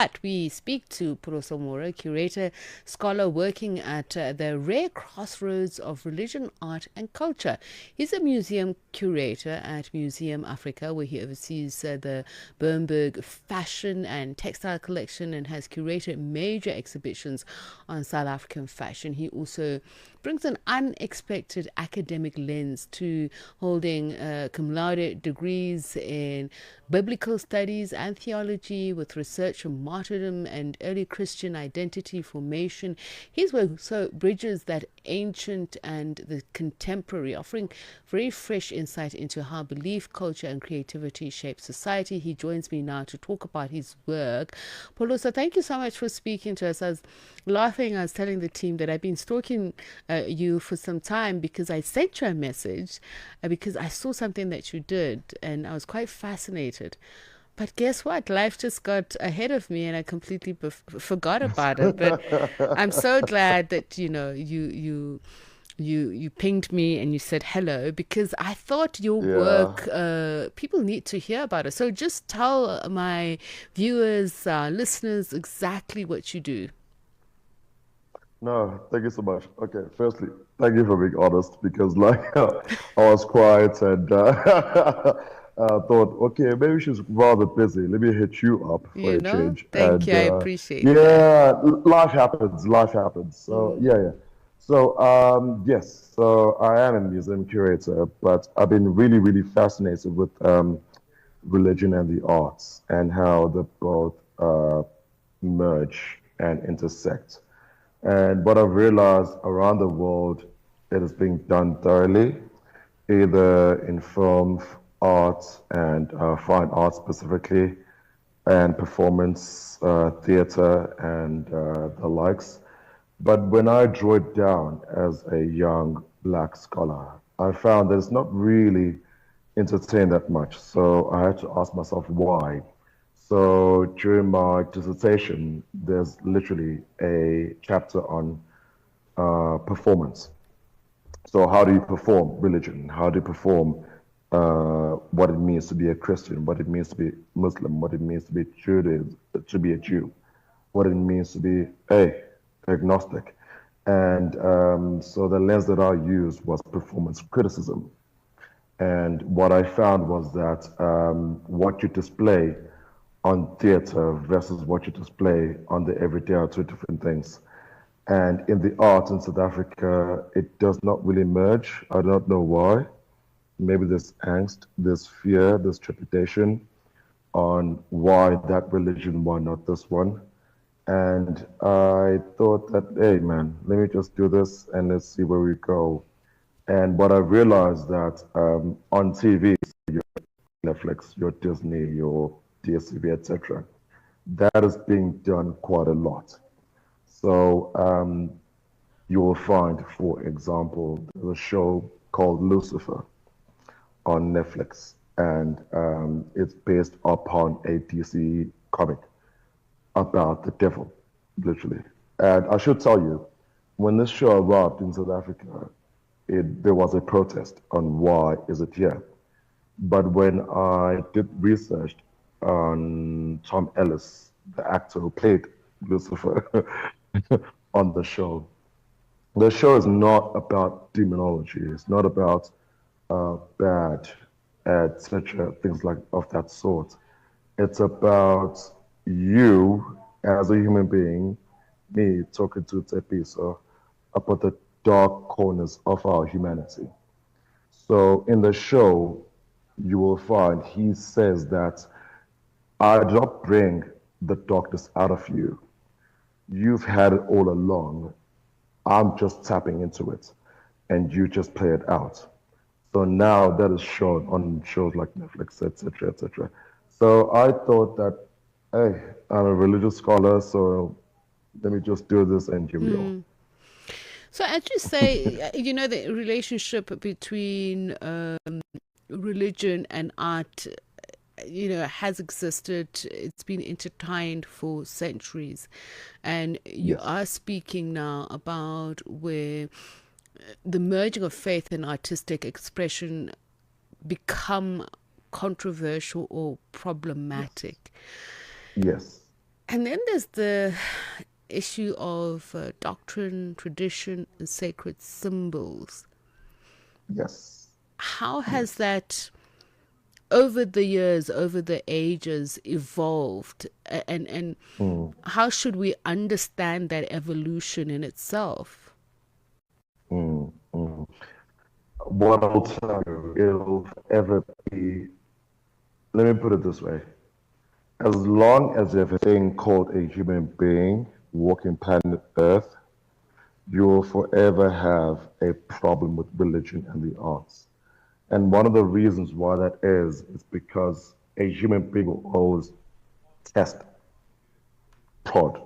But we speak to Pholoso More, curator, scholar working at the rare crossroads of religion, art, and culture. He's a museum curator at Museum Africa, where he oversees the Bernberg fashion and textile collection and has curated major exhibitions on South African fashion. He also brings an unexpected academic lens to holding Cum Laude degrees in Biblical Studies and Theology with research on martyrdom and early Christian identity formation. His work so bridges that ancient and the contemporary, offering very fresh insight into how belief, culture, and creativity shape society. He joins me now to talk about his work. Pholoso, thank you so much for speaking to us. I was laughing, I was telling the team that I've been stalking you for some time because I sent you a message because I saw something that you did and I was quite fascinated. But guess what? Life just got ahead of me and I completely forgot about it. But I'm so glad that, you pinged me and you said hello because I thought your Yeah, work, people need to hear about it. So just tell my viewers, listeners, exactly what you do. no, thank you so much. Okay, firstly, thank you for being honest because, like, I was quiet and thought, okay, maybe she's rather busy. Let me hit you up for a change. Thank you. And I appreciate that. yeah, life happens, life happens. So, Mm. yeah, yeah. So, yes, so I am a museum curator, but I've been really, really fascinated with religion and the arts and how they both merge and intersect. And what I've realized around the world, it is being done thoroughly, either in film, art, and fine art specifically, and performance, theater, and the likes. But when I drew it down as a young black scholar, I found that it's not really entertained that much. So I had to ask myself why. So during my dissertation, there's literally a chapter on performance. So how do you perform religion? How do you perform what it means to be a Christian, what it means to be Muslim, what it means to be Judaism, to be a Jew, what it means to be a agnostic. And so the lens that I used was performance criticism. And what I found was that what you display on theater versus what you display on the everyday are two different things. And in the arts in South Africa, it does not really merge. I don't know why. Maybe there's angst, there's fear, there's trepidation on why that religion, why not this one. And I thought that, hey man, let me just do this and let's see where we go. And what I realized that on TV, your Netflix, your Disney, your DSTV, etc., that is being done quite a lot. So you will find, for example, there's a show called Lucifer on Netflix, and it's based upon a DC comic about the devil, literally. And I should tell you, when this show arrived in South Africa, there was a protest on why is it here. But when I did research on Tom Ellis, the actor who played Lucifer on the show is not about demonology. It's not about bad, etc. Things like of that sort. It's about you as a human being, me talking to Tepiso about the dark corners of our humanity. So in the show, you will find he says that I did not bring the darkness out of you. You've had it all along. I'm just tapping into it, and you just play it out. So now that is shown on shows like Netflix, etc., etc. So I thought that, hey, I'm a religious scholar, so let me just do this and here we are. So, as you say, the relationship between religion and art, has existed. It's been intertwined for centuries. And you Yes, are speaking now about where the merging of faith and artistic expression become controversial or yes, problematic. yes. And then there's the issue of doctrine, tradition, and sacred symbols. Yes. How has Yes. that, over the years, over the ages, evolved? And Mm, how should we understand that evolution in itself? mm. What I'll tell you, it'll ever be, let me put it this way. As long as you have a thing called a human being walking planet Earth, you will forever have a problem with religion and the arts. And one of the reasons why that is because a human being will always test, prod,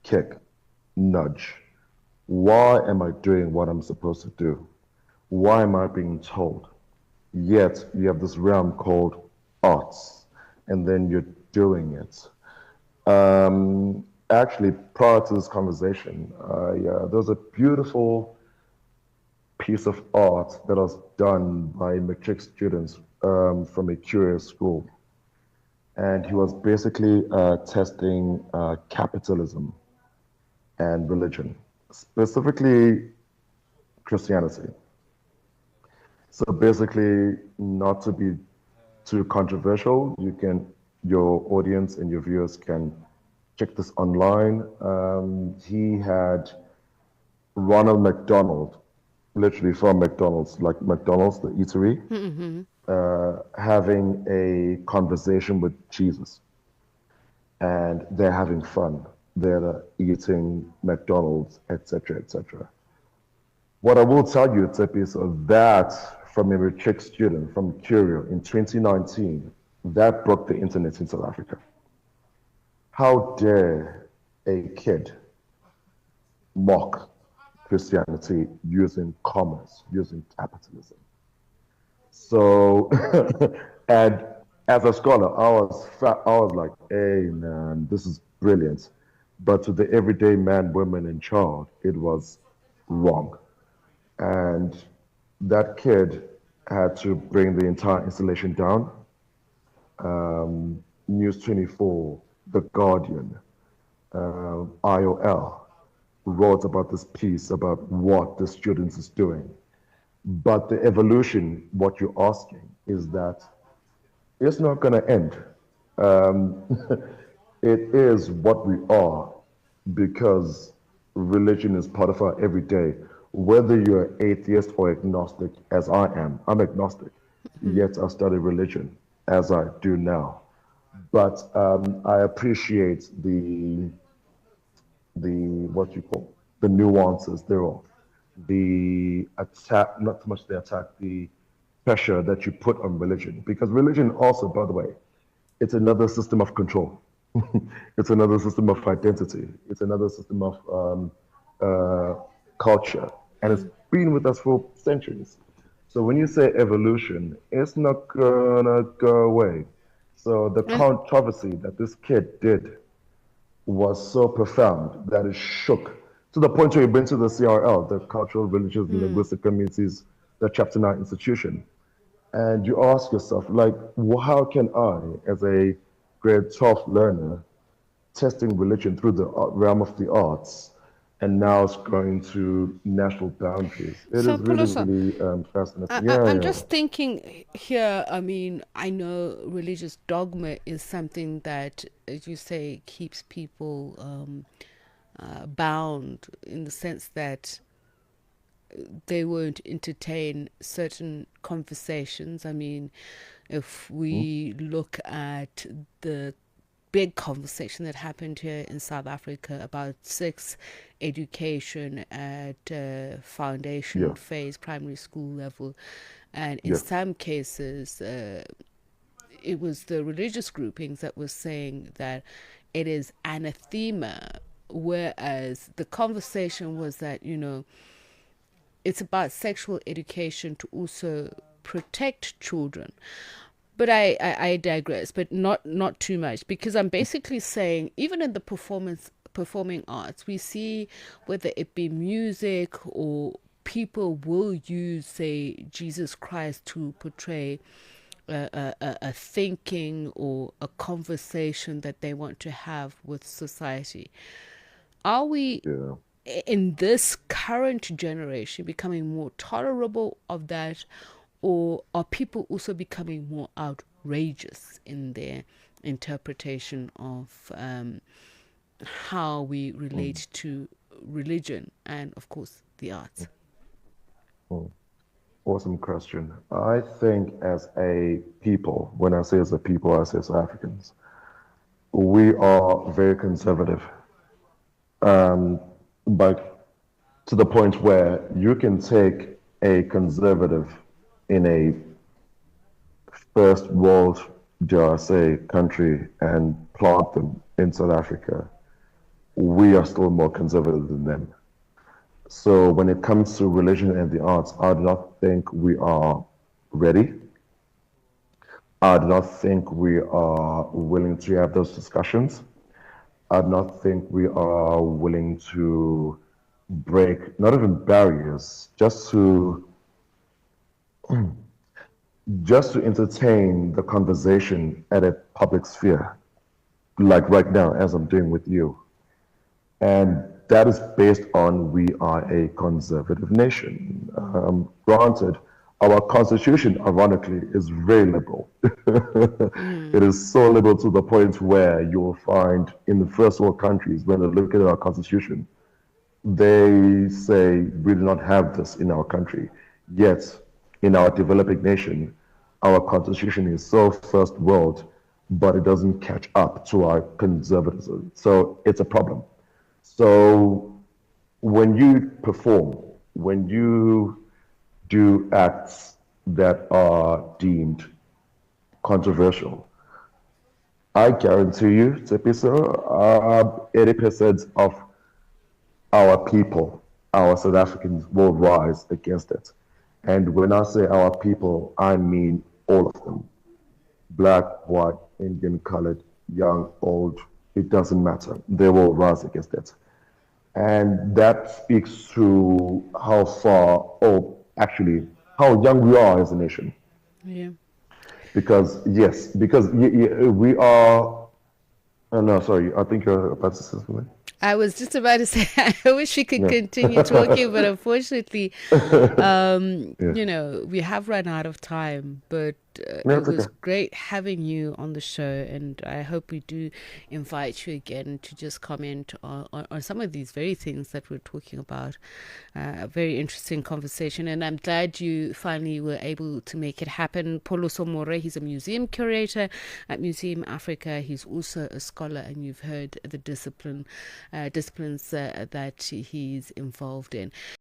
kick, nudge. Why am I doing what I'm supposed to do? Why am I being told? Yet you have this realm called arts, and then you're doing it. Actually, prior to this conversation, there was a beautiful piece of art that was done by matric students from a curious school. And he was basically testing capitalism and religion, specifically Christianity. So basically, not to be too controversial, your audience and your viewers can check this online. He had Ronald McDonald, literally from McDonald's, like McDonald's, the eatery, having a conversation with Jesus, and they're having fun. They're eating McDonald's, etc., etc. What I will tell you, Tepi, is that from a matric student from Curio in 2019, that broke the internet in South Africa. How dare a kid mock Christianity using commerce, using capitalism? So, and as a scholar, I was like, hey man, this is brilliant. But to the everyday man, woman, and child, it was wrong. And that kid had to bring the entire installation down. News 24, The Guardian, IOL wrote about this piece about what the students is doing. But the evolution, what you're asking, is that it's not going to end. Um, it is what we are because religion is part of our everyday. Whether you're atheist or agnostic, as I am, I'm agnostic, yet I study religion as I do now. But I appreciate the what you call the nuances thereof, the attack, not so much the attack, the pressure that you put on religion. Because religion also, by the way, it's another system of control. It's another system of identity. It's another system of culture. And it's been with us for centuries. So when you say evolution, it's not gonna go away. So the Eh, controversy that this kid did was so profound that it shook to the point where it went to the CRL, the Cultural, Religious, and Linguistic Communities, the Chapter 9 institution. And you ask yourself, like, how can I, as a grade 12 learner, testing religion through the realm of the arts, and now it's going to national boundaries? It So, is really, Pholoso, really fascinating. I'm Yeah. just thinking here. I mean, I know religious dogma is something that, as you say, keeps people bound in the sense that they won't entertain certain conversations. I mean, if Hmm? we look at the big conversation that happened here in South Africa about sex education at foundation Yeah. phase, primary school level, and in Yes. some cases, it was the religious groupings that was saying that it is anathema, whereas the conversation was that, it's about sexual education to also protect children. But I digress, but not too much, because I'm basically saying even in the performing arts, we see whether it be music or people will use, say, Jesus Christ to portray a thinking or a conversation that they want to have with society. Are we Yeah. in this current generation becoming more tolerable of that, or are people also becoming more outrageous in their interpretation of how we Mm, relate to religion and, of course, the arts? mm. Awesome question. I think as a people, when I say as a people, I say as Africans, we are very conservative. But to the point where you can take a conservative in a first world, dare I say, country and plant them in South Africa, we are still more conservative than them. So when it comes to religion and the arts, I do not think we are ready. I do not think we are willing to have those discussions. I do not think we are willing to break, not even barriers, just to entertain the conversation at a public sphere, like right now, as I'm doing with you. And that is based on we are a conservative nation. Granted, our constitution, ironically, is very liberal. It is so liberal to the point where you'll find in the first world countries, when they look at our constitution, they say we do not have this in our country. Yet, in our developing nation, our constitution is so first world, but it doesn't catch up to our conservatism. So it's a problem. So when you perform, when you do acts that are deemed controversial, I guarantee you, Tepisa, 80% of our people, our South Africans, will rise against it. And when I say our people, I mean all of them. Black, white, Indian, colored, young, old, it doesn't matter. They will rise against it. And that speaks to how far, or actually, how young we are as a nation. Yeah. Because, yes, because we are, oh, no, sorry, I think you're about to say something. I was just about to say, I wish we could Yeah. continue talking, but unfortunately, Yeah. we have run out of time. But No, it it's was okay. great having you on the show, and I hope we do invite you again to just comment on some of these very things that we're talking about. A very interesting conversation, and I'm glad you finally were able to make it happen. Pholoso More, he's a museum curator at Museum Africa. He's also a scholar, and you've heard the disciplines that he's involved in.